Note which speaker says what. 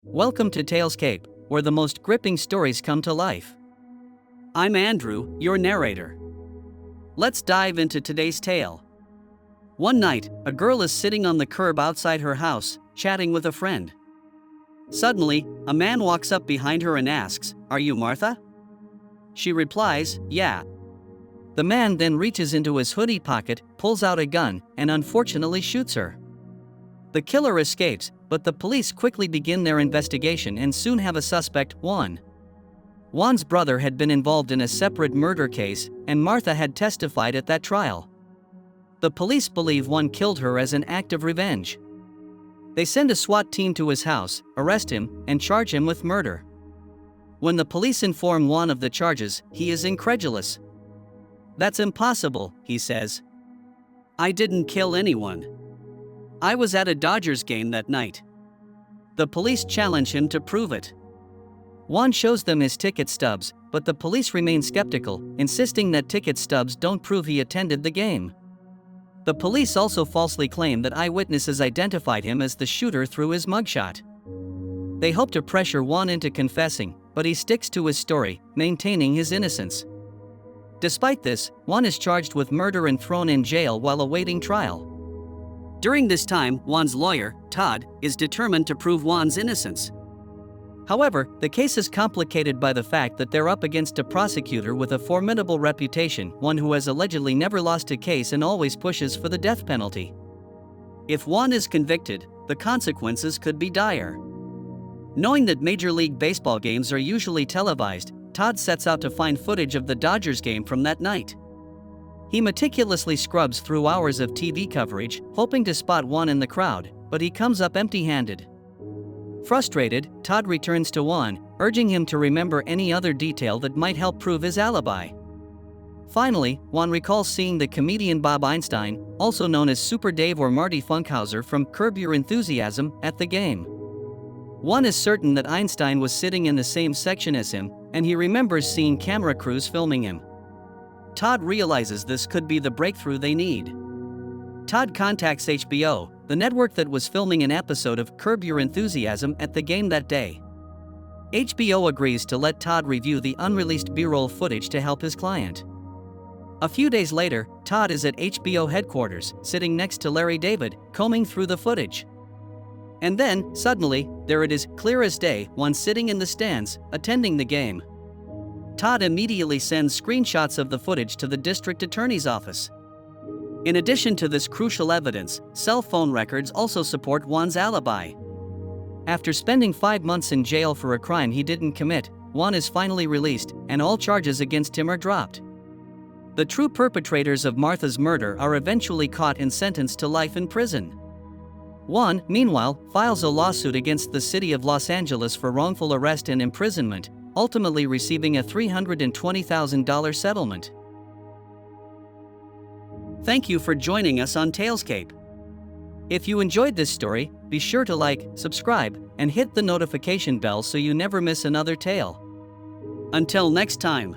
Speaker 1: Welcome to Talescape, where the most gripping stories come to life. I'm Andrew, your narrator. Let's dive into today's tale. One night, a girl is sitting on the curb outside her house, chatting with a friend. Suddenly, a man walks up behind her and asks, "Are you Martha?" She replies, "Yeah." The man then reaches into his hoodie pocket, pulls out a gun, and unfortunately shoots her. The killer escapes, but the police quickly begin their investigation and soon have a suspect, Juan. Juan's brother had been involved in a separate murder case, and Martha had testified at that trial. The police believe Juan killed her as an act of revenge. They send a SWAT team to his house, arrest him, and charge him with murder. When the police inform Juan of the charges, he is incredulous. "That's impossible," he says. "I didn't kill anyone. I was at a Dodgers game that night." The police challenge him to prove it. Juan shows them his ticket stubs, but the police remain skeptical, insisting that ticket stubs don't prove he attended the game. The police also falsely claim that eyewitnesses identified him as the shooter through his mugshot. They hope to pressure Juan into confessing, but he sticks to his story, maintaining his innocence. Despite this, Juan is charged with murder and thrown in jail while awaiting trial. During this time, Juan's lawyer, Todd, is determined to prove Juan's innocence. However, the case is complicated by the fact that they're up against a prosecutor with a formidable reputation, one who has allegedly never lost a case and always pushes for the death penalty. If Juan is convicted, the consequences could be dire. Knowing that Major League Baseball games are usually televised, Todd sets out to find footage of the Dodgers game from that night. He meticulously scrubs through hours of TV coverage, hoping to spot Juan in the crowd, but he comes up empty-handed. Frustrated, Todd returns to Juan, urging him to remember any other detail that might help prove his alibi. Finally, Juan recalls seeing the comedian Bob Einstein, also known as Super Dave or Marty Funkhauser from Curb Your Enthusiasm, at the game. Juan is certain that Einstein was sitting in the same section as him, and he remembers seeing camera crews filming him. Todd realizes this could be the breakthrough they need. Todd contacts HBO, the network that was filming an episode of Curb Your Enthusiasm at the game that day. HBO agrees to let Todd review the unreleased B-roll footage to help his client. A few days later, Todd is at HBO headquarters, sitting next to Larry David, combing through the footage. And then, suddenly, there it is, clear as day, Juan sitting in the stands, attending the game. Todd immediately sends screenshots of the footage to the district attorney's office. In addition to this crucial evidence, cell phone records also support Juan's alibi. After spending 5 months in jail for a crime he didn't commit, Juan is finally released, and all charges against him are dropped. The true perpetrators of Martha's murder are eventually caught and sentenced to life in prison. Juan, meanwhile, files a lawsuit against the city of Los Angeles for wrongful arrest and imprisonment, ultimately receiving a $320,000 settlement. Thank you for joining us on Talescape. If you enjoyed this story, be sure to like, subscribe, and hit the notification bell so you never miss another tale. Until next time.